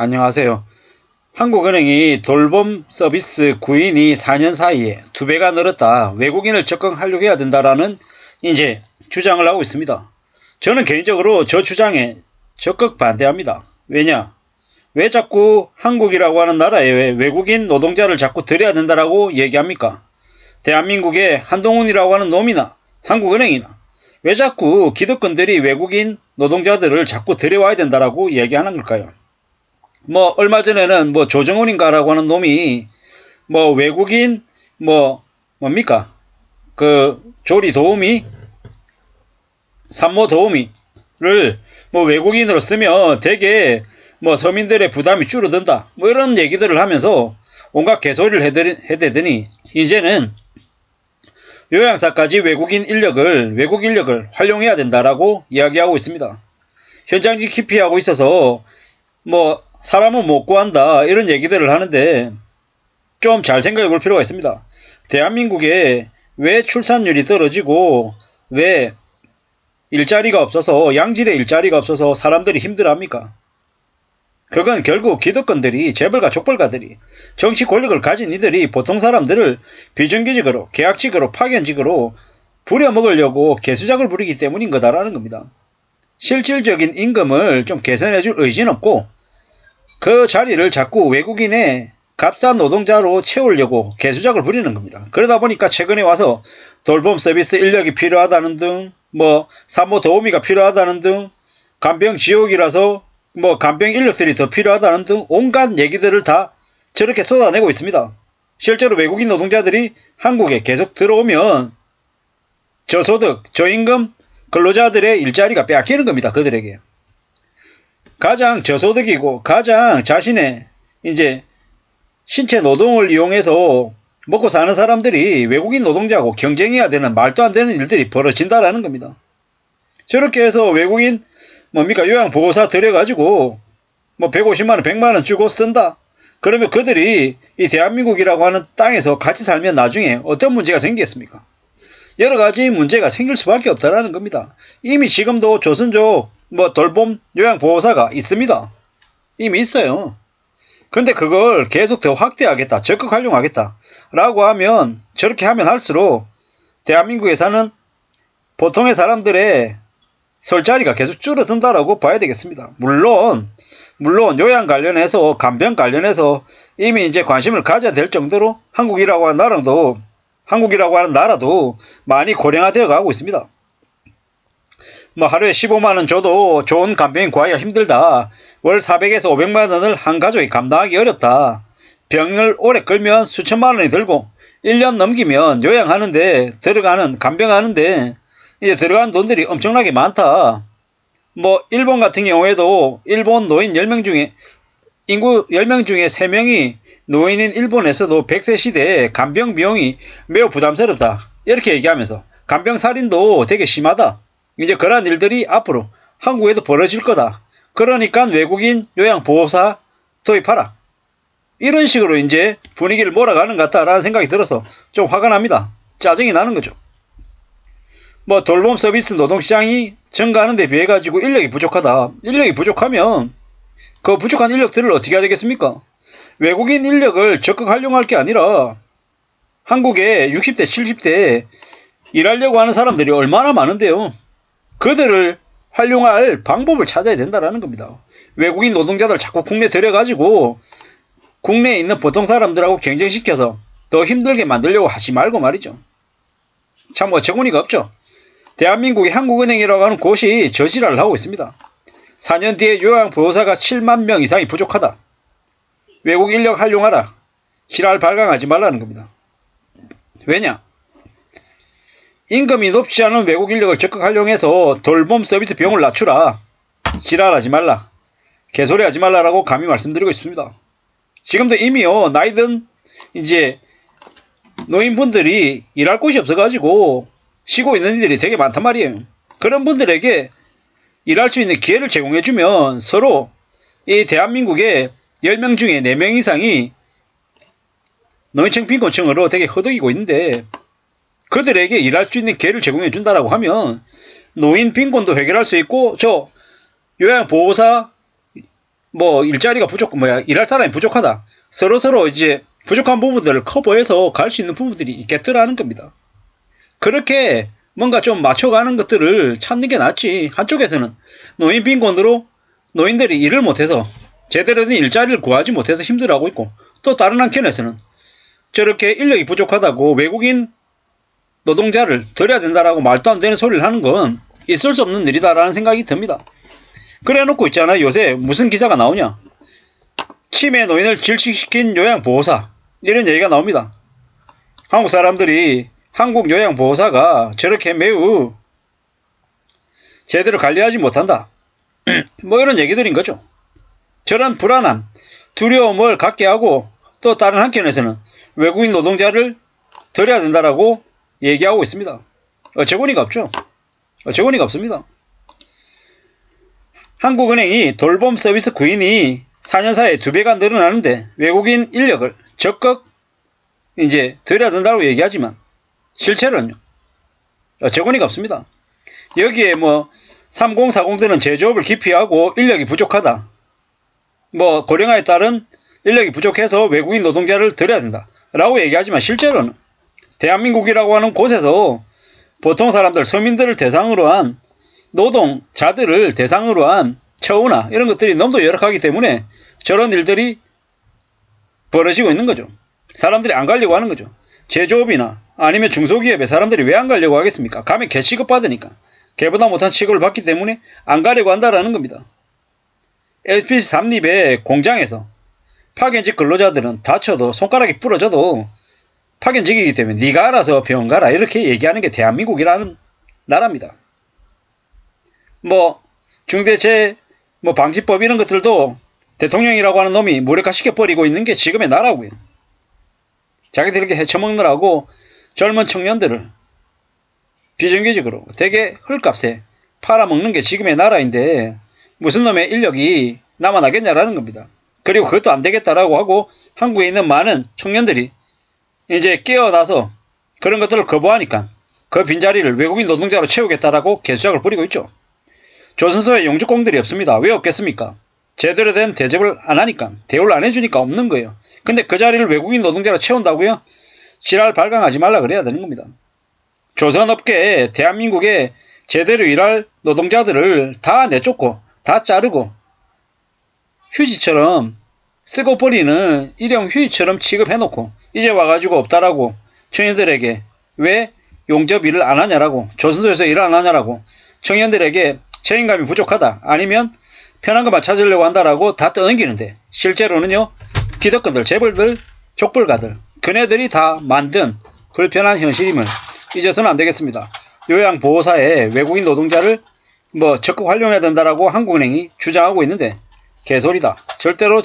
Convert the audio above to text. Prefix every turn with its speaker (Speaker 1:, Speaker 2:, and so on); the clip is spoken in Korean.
Speaker 1: 안녕하세요. 한국은행이 돌봄 서비스 구인이 4년 사이에 2배가 늘었다. 외국인을 적극하려고 해야 된다라는 이제 주장을 하고 있습니다. 저는 개인적으로 저 주장에 적극 반대합니다. 왜냐? 왜 자꾸 한국이라고 하는 나라에 외국인 노동자를 자꾸 들여야 된다라고 얘기합니까? 대한민국의 한동훈이라고 하는 놈이나 한국은행이나 왜 자꾸 기득권들이 외국인 노동자들을 자꾸 들여와야 된다라고 얘기하는 걸까요? 얼마 전에는 조정훈인가라고 하는 놈이 외국인 뭡니까? 그 조리 도우미, 산모 도우미를 외국인으로 쓰면 되게 서민들의 부담이 줄어든다. 이런 얘기들을 하면서 온갖 개소리를 해대더니 이제는 요양사까지 외국 인력을 활용해야 된다라고 이야기하고 있습니다. 현장직 기피하고 있어서 사람은 못 구한다 이런 얘기들을 하는데 좀 잘 생각해 볼 필요가 있습니다. 대한민국에 왜 출산율이 떨어지고 왜 일자리가 없어서 양질의 일자리가 없어서 사람들이 힘들어합니까? 그건 결국 기득권들이 재벌가 족벌가들이 정치 권력을 가진 이들이 보통 사람들을 비정규직으로 계약직으로 파견직으로 부려먹으려고 개수작을 부리기 때문인 거다라는 겁니다. 실질적인 임금을 좀 개선해줄 의지는 없고 그 자리를 자꾸 외국인의 값싼 노동자로 채우려고 개수작을 부리는 겁니다. 그러다 보니까 최근에 와서 돌봄 서비스 인력이 필요하다는 등 산모 도우미가 필요하다는 등 간병 지옥이라서 간병 인력들이 더 필요하다는 등 온갖 얘기들을 다 저렇게 쏟아내고 있습니다. 실제로 외국인 노동자들이 한국에 계속 들어오면 저소득, 저임금 근로자들의 일자리가 빼앗기는 겁니다. 그들에게. 가장 저소득이고 가장 자신의 이제 신체 노동을 이용해서 먹고 사는 사람들이 외국인 노동자하고 경쟁해야 되는 말도 안 되는 일들이 벌어진다라는 겁니다. 저렇게 해서 외국인 요양보호사 들여가지고 150만원 100만원 주고 쓴다. 그러면 그들이 이 대한민국이라고 하는 땅에서 같이 살면 나중에 어떤 문제가 생기겠습니까? 여러 가지 문제가 생길 수밖에 없다라는 겁니다. 이미 지금도 조선족 돌봄 요양보호사가 있습니다. 이미 있어요. 근데 그걸 계속 더 확대하겠다, 적극 활용하겠다 라고 하면 저렇게 하면 할수록 대한민국에 사는 보통의 사람들의 설 자리가 계속 줄어든다라고 봐야 되겠습니다. 물론 요양 관련해서 간병 관련해서 이미 이제 관심을 가져야 될 정도로 한국이라고 하는 나라도 많이 고령화되어 가고 있습니다. 하루에 15만원 줘도 좋은 간병인 구하기가 힘들다. 월 400에서 500만원을 한 가족이 감당하기 어렵다. 병을 오래 끌면 수천만원이 들고 1년 넘기면 요양하는데 간병하는데 이제 들어가는 돈들이 엄청나게 많다. 일본 같은 경우에도 일본 노인 10명 중에 인구 10명 중에 3명이 노인인 일본에서도 100세 시대에 간병 비용이 매우 부담스럽다. 이렇게 얘기하면서 간병 살인도 되게 심하다. 이제 그러한 일들이 앞으로 한국에도 벌어질 거다. 그러니까 외국인 요양보호사 도입하라. 이런 식으로 이제 분위기를 몰아가는 것 같다라는 생각이 들어서 좀 화가 납니다. 짜증이 나는 거죠. 돌봄 서비스 노동시장이 증가하는 데 비해 가지고 인력이 부족하다. 인력이 부족하면 그 부족한 인력들을 어떻게 해야 되겠습니까? 외국인 인력을 적극 활용할 게 아니라 한국에 60대 70대 일하려고 하는 사람들이 얼마나 많은데요. 그들을 활용할 방법을 찾아야 된다는 겁니다. 외국인 노동자들 자꾸 국내 들여가지고 국내에 있는 보통 사람들하고 경쟁시켜서 더 힘들게 만들려고 하지 말고 말이죠. 참 어처구니가 없죠. 대한민국의 한국은행이라고 하는 곳이 저지랄을 하고 있습니다. 4년 뒤에 요양보호사가 7만 명 이상이 부족하다. 외국 인력 활용하라. 지랄 발광하지 말라는 겁니다. 왜냐? 임금이 높지 않은 외국 인력을 적극 활용해서 돌봄 서비스 비용을 낮추라. 지랄하지 말라. 개소리 하지 말라라고 감히 말씀드리고 싶습니다. 지금도 이미요, 나이든 이제 노인분들이 일할 곳이 없어가지고 쉬고 있는 이들이 되게 많단 말이에요. 그런 분들에게 일할 수 있는 기회를 제공해주면 서로 이 대한민국에 10명 중에 4명 이상이 노인층 빈곤층으로 되게 허덕이고 있는데 그들에게 일할 수 있는 기회를 제공해 준다라고 하면 노인 빈곤도 해결할 수 있고 저 요양보호사 뭐 일자리가 일할 사람이 부족하다. 서로서로 이제 부족한 부분들을 커버해서 갈 수 있는 부분들이 있겠더라는 겁니다. 그렇게 뭔가 좀 맞춰가는 것들을 찾는 게 낫지. 한쪽에서는 노인 빈곤으로 노인들이 일을 못해서 제대로 된 일자리를 구하지 못해서 힘들어하고 있고, 또 다른 한켠에서는 저렇게 인력이 부족하다고 외국인 노동자를 들여야 된다라고 말도 안 되는 소리를 하는 건 있을 수 없는 일이다라는 생각이 듭니다. 그래 놓고 있잖아요. 요새 무슨 기사가 나오냐. 치매 노인을 질식시킨 요양보호사, 이런 얘기가 나옵니다. 한국 사람들이 한국 요양보호사가 저렇게 매우 제대로 관리하지 못한다. 뭐 이런 얘기들인 거죠. 저런 불안함, 두려움을 갖게 하고, 또 다른 한켠에서는 외국인 노동자를 들여야 된다라고 얘기하고 있습니다. 어처구니가 없죠. 어처구니가 없습니다. 한국은행이 돌봄 서비스 구인이 4년 사이에 2배가 늘어나는데 외국인 인력을 적극 이제 들여야 된다고 얘기하지만 실체로는요, 어처구니가 없습니다. 여기에 뭐 3040들은 제조업을 기피하고 인력이 부족하다, 뭐 고령화에 따른 인력이 부족해서 외국인 노동자를 들여야 된다 라고 얘기하지만, 실제로는 대한민국이라고 하는 곳에서 보통 사람들, 서민들을 대상으로 한, 노동자들을 대상으로 한 처우나 이런 것들이 너무도 열악하기 때문에 저런 일들이 벌어지고 있는 거죠. 사람들이 안 가려고 하는 거죠. 제조업이나 아니면 중소기업에 사람들이 왜 안 가려고 하겠습니까? 가면 개취급 받으니까. 개보다 못한 취급을 받기 때문에 안 가려고 한다라는 겁니다. LPG 삼립의 공장에서 파견직 근로자들은 다쳐도, 손가락이 부러져도 파견직이기 때문에 네가 알아서 병원 가라, 이렇게 얘기하는 게 대한민국이라는 나라입니다. 뭐 중대재해 방지법 이런 것들도 대통령이라고 하는 놈이 무력화시켜버리고 있는 게 지금의 나라고요. 자기들 이렇게 헤쳐먹느라고 젊은 청년들을 비정규직으로 되게 헐값에 팔아먹는 게 지금의 나라인데, 무슨 놈의 인력이 남아나겠냐라는 겁니다. 그리고 그것도 안 되겠다라고 하고 한국에 있는 많은 청년들이 이제 깨어나서 그런 것들을 거부하니까 그 빈자리를 외국인 노동자로 채우겠다라고 개수작을 부리고 있죠. 조선소에 용주공들이 없습니다. 왜 없겠습니까? 제대로 된 대접을 안 하니까, 대우를 안 해주니까 없는 거예요. 근데 그 자리를 외국인 노동자로 채운다고요? 지랄 발광하지 말라 그래야 되는 겁니다. 조선업계에 대한민국에 제대로 일할 노동자들을 다 내쫓고 다 자르고 휴지처럼 쓰고 버리는 일용 휴지처럼 취급해놓고 이제 와가지고 없다라고 청년들에게 왜 용접 일을 안 하냐라고, 조선소에서 일을 안 하냐라고, 청년들에게 책임감이 부족하다, 아니면 편한 것만 찾으려고 한다라고 다 떠넘기는데, 실제로는요, 기득권들, 재벌들, 족벌가들, 그네들이 다 만든 불편한 현실임을 잊어서는 안 되겠습니다. 요양보호사에 외국인 노동자를 적극 활용해야 된다라고 한국은행이 주장하고 있는데 개소리다. 절대로